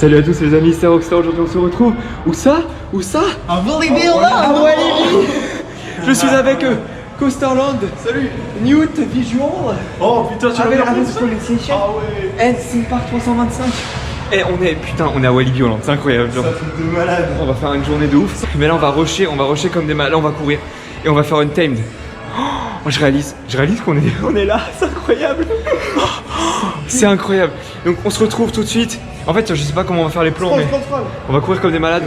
Salut à tous les amis, c'est Rockstar, aujourd'hui on se retrouve. Où ça? Où ça? À Walibi là! À Walibi! Je suis avec Coasterland. Salut! Newt Visual. Oh putain, tu Avec l'as avec vu ça? Pronunciation. Ah ouais! And Sim Park 325. Et on est à Walibi Holland, c'est incroyable. Genre. Ça fait de malade! On va faire une journée de ouf. Mais là on va rusher comme des malades, là on va courir. Et on va faire une tamed. Oh, je réalise qu'on est là, c'est incroyable. C'est incroyable. Donc on se retrouve tout de suite. En fait, je sais pas comment on va faire les plans, mais on va courir comme des malades.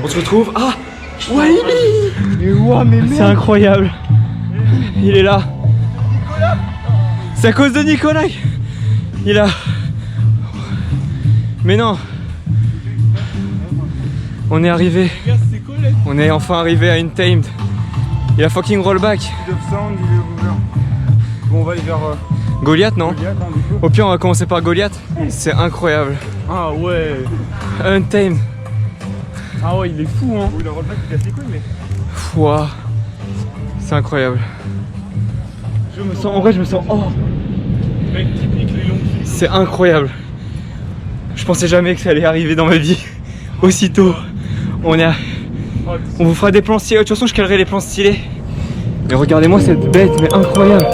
On se retrouve. Ah, Walibi. C'est incroyable. Il est là. C'est à cause de Nicolas. Il est là. Mais non. On est arrivé. On est enfin arrivé à une tamed. Il a fucking rollback. Bon, on va aller vers Goliath, non? Goliath, hein, du coup. Au pire, on va commencer par Goliath. C'est incroyable. Ah ouais! Untamed. Ah ouais, il est fou hein! Oui, le rollback il casse les couilles, mais. Wouah. C'est incroyable. En vrai, je me sens. Oh. Mec, typique les longs kills. C'est incroyable. Je pensais jamais que ça allait arriver dans ma vie. Aussitôt. On vous fera des plans stylés. De toute façon, je calerai les plans stylés. Mais regardez-moi cette bête, mais incroyable.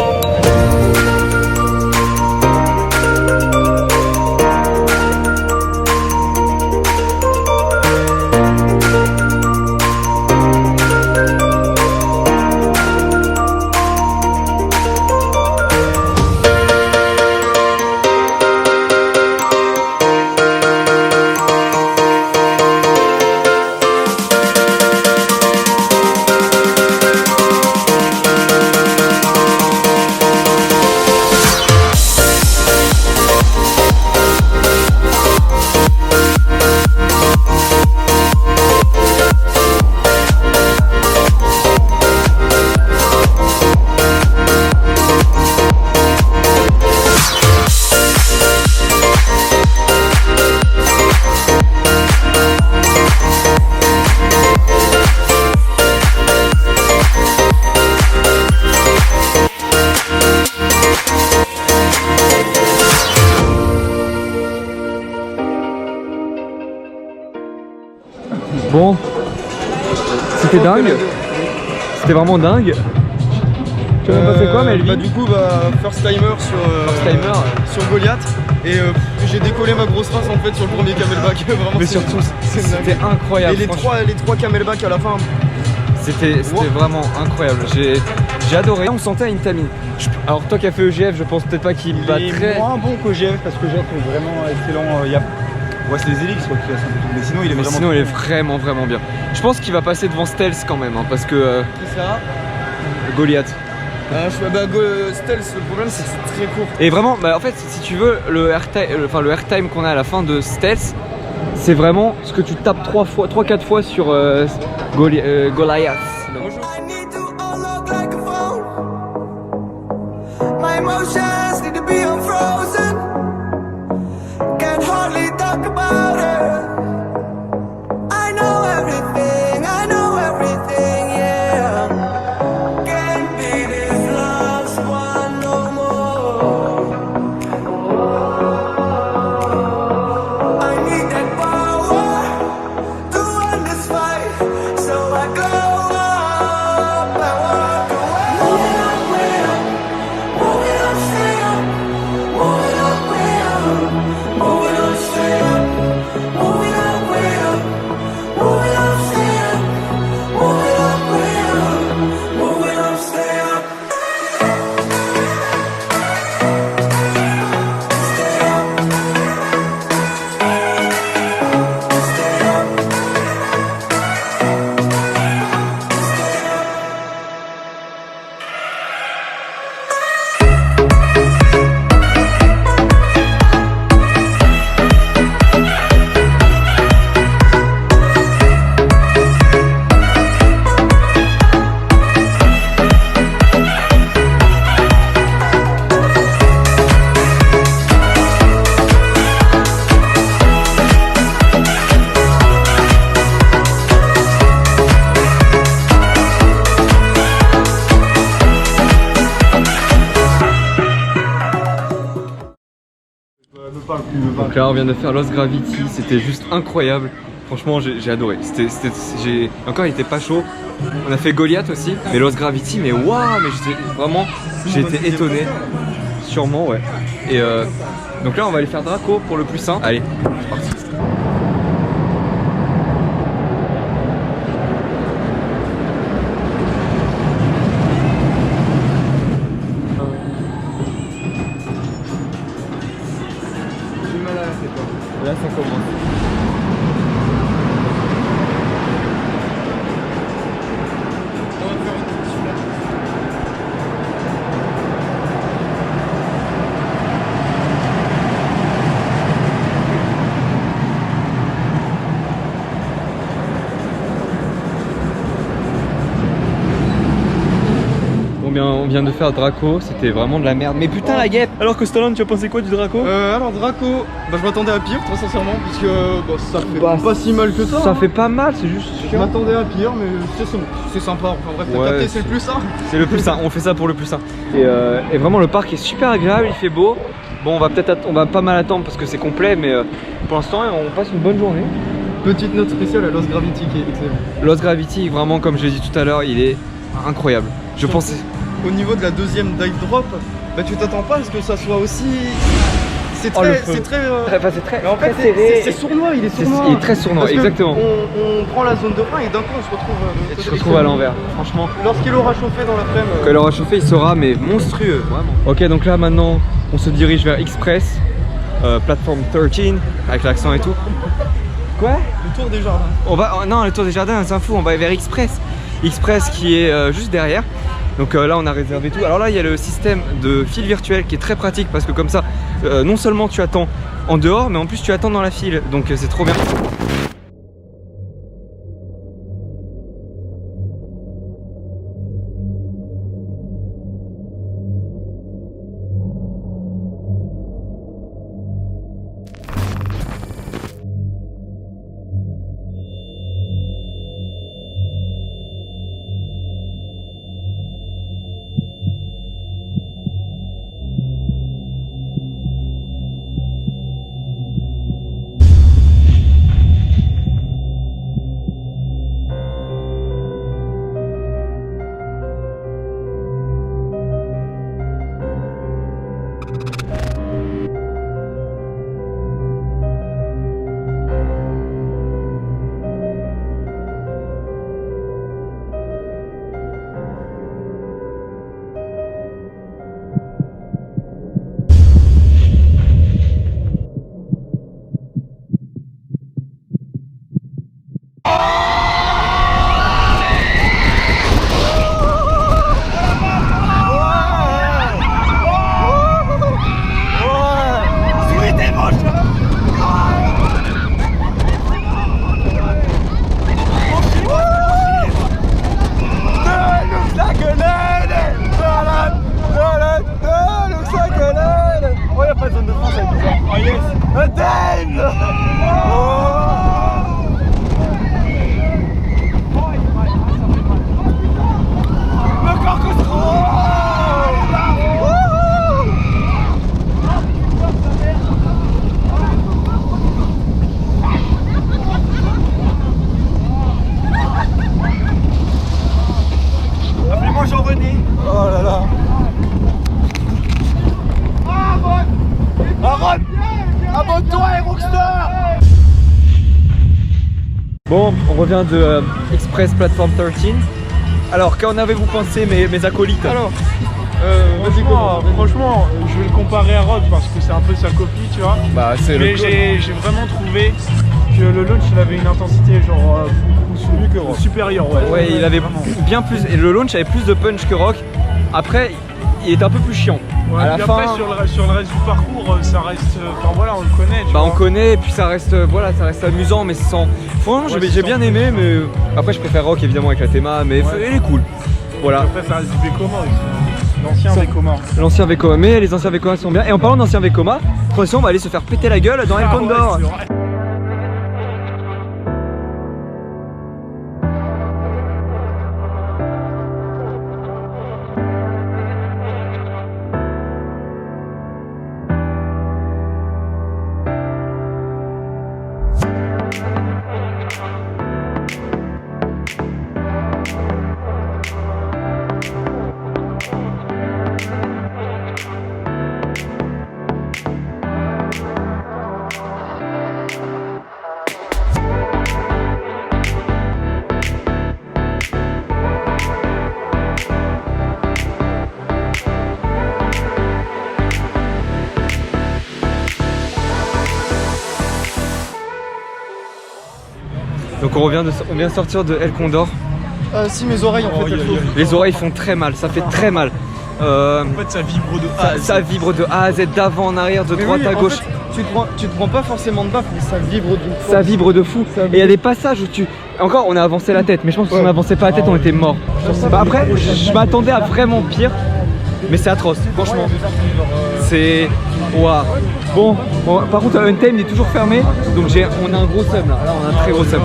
Bon, c'était dingue. C'était vraiment dingue. Tu m'as passé quoi, Melvin? Bah, du coup, first timer sur Goliath. Et j'ai décollé ma grosse race en fait sur le premier camelback. Vraiment, Mais surtout, c'était dingue. incroyable. Et les trois camelbacks à la fin. C'était vraiment incroyable. J'ai adoré. On sentait une Intamin. Alors toi qui as fait EGF, je pense peut-être pas qu'il va Il est très. moins bon qu'OGF parce que GF est vraiment excellent. Ouais, c'est les Elix quoi qui restent un peu. Mais sinon, il est Mais vraiment. sinon, il est vraiment bien. Je pense qu'il va passer devant Stealth quand même, hein, parce que Qui ça? Goliath. Stealth, le problème c'est que c'est très court. Et vraiment, bah, en fait, si tu veux, le airtime qu'on a à la fin de Stealth, c'est vraiment ce que tu tapes 3-4 fois sur Goliath. I need to unlock like a phone. My emotions need to be unfrozen. Can't hardly talk about it. I know everything, yeah. Can't be this last one no more. I need that power to win this fight, so I glow up and walk away. Moving on, stay Donc là on vient de faire Lost Gravity, c'était juste incroyable. Franchement j'ai adoré. Encore il était pas chaud. On a fait Goliath aussi, mais Lost Gravity, mais waouh, mais j'ai été étonné. Sûrement ouais. Et donc là on va aller faire Draco pour le plus simple. Allez, c'est parti. Là ça commence. On vient de faire Draco, c'était vraiment de la merde. Mais putain la guêpe. Alors que Stallone, tu as pensé quoi du Draco? Alors Draco, bah, je m'attendais à pire très sincèrement, puisque bah, ça fait Bah, pas si mal que ça. Ça hein. fait pas mal, c'est juste Je chiant. m'attendais à pire, mais c'est sympa. Enfin bref, t'as Ouais, capté, c'est le plus simple. C'est le plus sain, on fait ça pour le plus sain. Et vraiment le parc est super agréable, il fait beau. Bon on va pas mal attendre parce que c'est complet, mais pour l'instant on passe une bonne journée. Petite note spéciale à Lost Gravity qui est excellent. Lost Gravity, vraiment comme je l'ai dit tout à l'heure, il est incroyable. Je pensais... Au niveau de la deuxième dive drop, bah tu t'attends pas à ce que ça soit aussi... C'est très... Oh, c'est très... Enfin c'est très, Mais en fait, très serré. c'est sournois, il est sournois. Il est très sournois, Parce que exactement. On prend la zone de frein et d'un coup on se retrouve... Et tu te retrouves à l'envers, franchement. Lorsqu'il aura chauffé dans l'après-midi... Quand il aura chauffé, il sera mais monstrueux, vraiment. Ok, donc là maintenant, on se dirige vers Express, plateforme 13, avec l'accent et tout. Quoi? Le tour des jardins. On va, non, le tour des jardins, c'est un fou, on va vers Express. Express qui est juste derrière. Donc là on a réservé tout. Alors là il y a le système de file virtuel qui est très pratique parce que comme ça, non seulement tu attends en dehors, mais en plus tu attends dans la file. Donc c'est trop bien. Bon, on revient de Express Platform 13. Alors, qu'en avez-vous pensé mes acolytes? Alors, franchement, je vais le comparer à Rock parce que c'est un peu sa copie, tu vois. Bah, c'est Mais j'ai vraiment trouvé que le launch il avait une intensité genre supérieure. Ouais, il avait vraiment. bien plus. Et le launch avait plus de punch que Rock. Après, il était un peu plus chiant. Ouais, à la puis fin, après, sur le reste du parcours, ça reste. Enfin voilà, on le connaît. Tu bah, vois. on connaît, et puis ça reste, voilà, ça reste amusant, mais sans. Franchement, Ouais, j'ai bien aimé, mais après, je préfère Rock évidemment avec la théma, mais il est cool. Voilà. Après, ça reste du Vekoma aussi. L'ancien Vekoma. L'ancien Vekoma, mais les anciens Vekoma sont bien. Et en parlant d'ancien Vekoma, attention, on va aller se faire péter la gueule dans El Condor. Ouais, c'est vrai. Donc on vient de sortir de El Condor. Si mes oreilles en fait elles font. Les oreilles font très mal, ça fait très mal. En fait, ça vibre de A à Z. Ça vibre de A à Z, d'avant en arrière, de Mais droite oui, à en gauche. fait, tu te prends pas forcément de baffe, mais ça vibre d'une force. Ça vibre de fou. Et il y a des passages où tu... Encore, on a avancé la tête, mais je pense que si on n'avançait pas la tête, on était mort. Bah après, je m'attendais à vraiment pire, mais c'est atroce, franchement. C'est... Waouh. Bon, par contre, Untamed est toujours fermé, donc on a un gros seum là. Là, on a un très gros seum.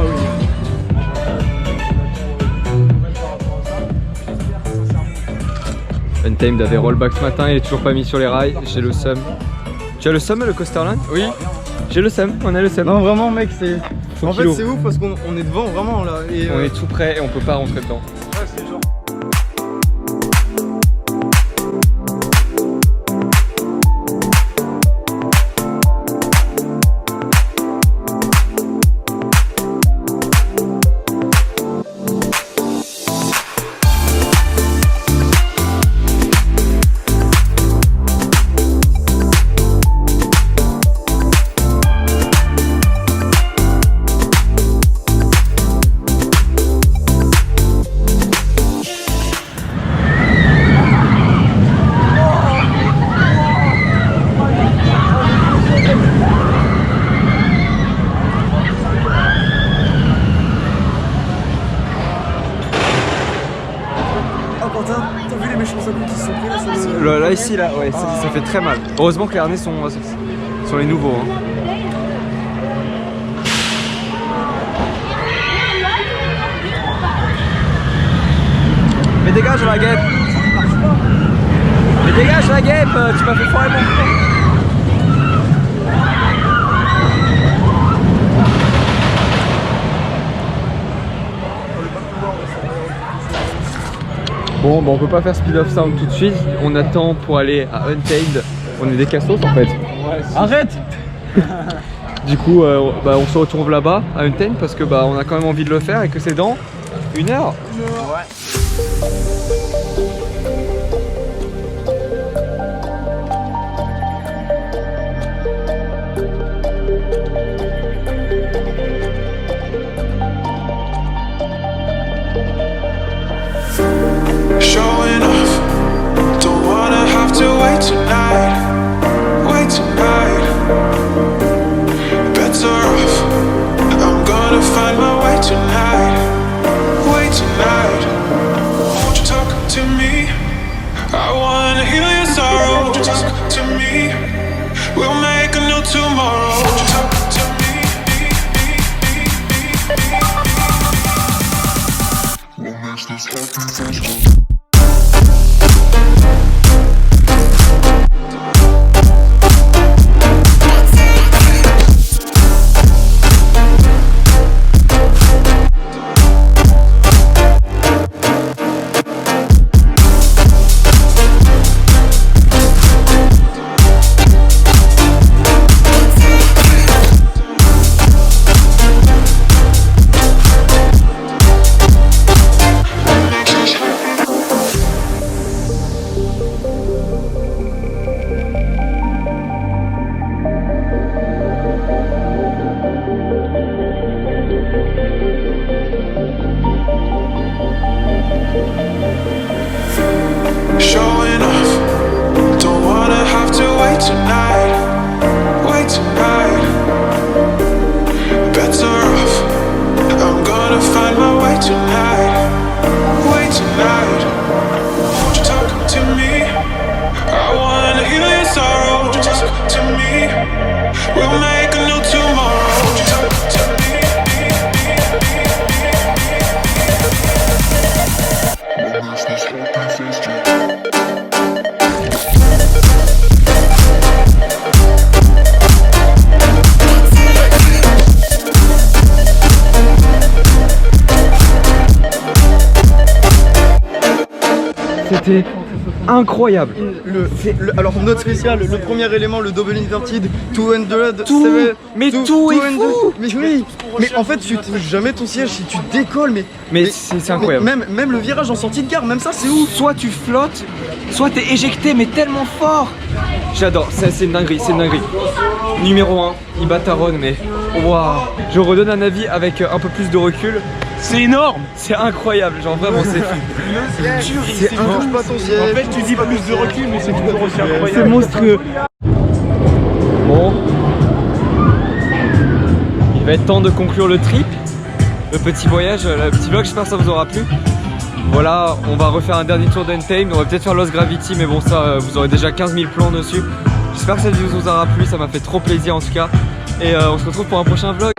Untamed avait rollback ce matin, il est toujours pas mis sur les rails, j'ai le seum. Tu as le seum le Coasterland? Oui. J'ai le seum, on a le seum. Non vraiment mec, c'est... En fait kilo. c'est ouf parce qu'on est devant vraiment là. Et, On est tout prêt et on peut pas rentrer dedans. Là ici là, ouais, ça fait très mal. Heureusement que les harnais sont les nouveaux. Hein. Mais dégage la guêpe. Mais dégage la guêpe, tu m'as fait foirer mon plan. Bon, bah on peut pas faire Speed of Sound tout de suite, on attend pour aller à Untamed. On est des cassos en fait. Ouais, Arrête. Du coup, bah, on se retrouve là-bas à Untamed parce que bah, on a quand même envie de le faire et que c'est dans 1 heure. Showing off, don't wanna have to wait tonight. Better off, I'm gonna find my way tonight. Wait tonight, won't you talk to me? I wanna heal your sorrow. Won't you talk to me? We'll make a new tomorrow. Won't you talk to me? What makes this happy face? Showing off, don't wanna have to wait tonight. Wait tonight, better off, I'm gonna find my way tonight. Wait tonight, won't you talk to me? I wanna heal your sorrow. Won't you talk to me? We'll make a new tomorrow. Won't you talk to me? What makes this happy face do? incroyable. Alors note spéciale, le premier élément, le double inverted, 200, Tout, mais tout est fou. Mais oui, mais en fait tu touches jamais ton siège si tu décolles, Mais c'est incroyable. Même le virage en sortie de gare, même ça c'est ouf. Soit tu flottes, soit t'es éjecté, mais tellement fort. J'adore, c'est une dinguerie, c'est une dinguerie. Numéro 1, Ibataron, mais waouh. Je redonne un avis avec un peu plus de recul. C'est énorme. C'est incroyable, genre vraiment c'est fou. C'est un touche pas ton siège. En fait, tu dis plus de recul, mais c'est toujours aussi incroyable. C'est monstrueux. Bon. Il va être temps de conclure le trip, le petit voyage, le petit vlog, j'espère que ça vous aura plu. Voilà, on va refaire un dernier tour d'Untamed, on va peut-être faire Lost Gravity, mais bon ça, vous aurez déjà 15 000 plans dessus. J'espère que cette vidéo vous aura plu, ça m'a fait trop plaisir en tout cas. Et on se retrouve pour un prochain vlog.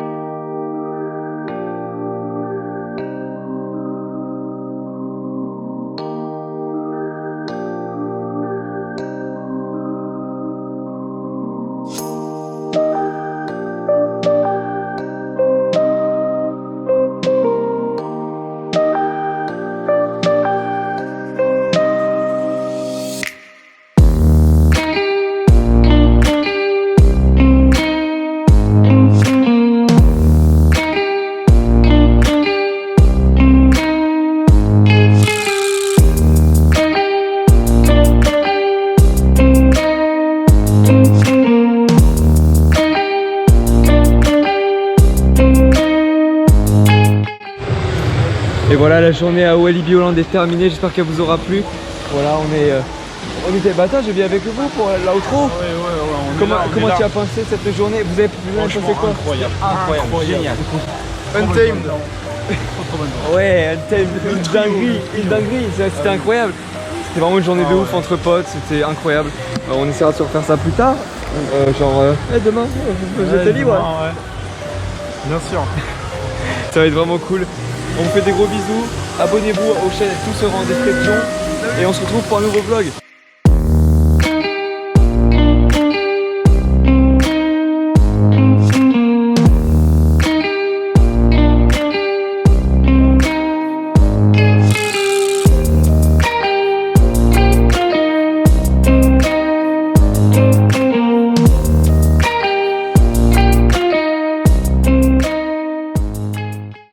Et voilà, la journée à Walibi Holland est terminée, j'espère qu'elle vous aura plu. Voilà, on était bâtards, je viens avec vous pour l'outro. Comment tu as pensé cette journée? Vous avez pensé quoi? Incroyable, génial. Untamed. Ouais, une dinguerie, c'était incroyable. C'était vraiment une journée de ouf entre potes, c'était incroyable. On essaiera de se refaire ça plus tard. Demain, j'étais libre. Ouais. Bien sûr. Ça va être vraiment cool. On vous fait des gros bisous. Abonnez-vous aux chaînes, tout sera en description. Et on se retrouve pour un nouveau vlog.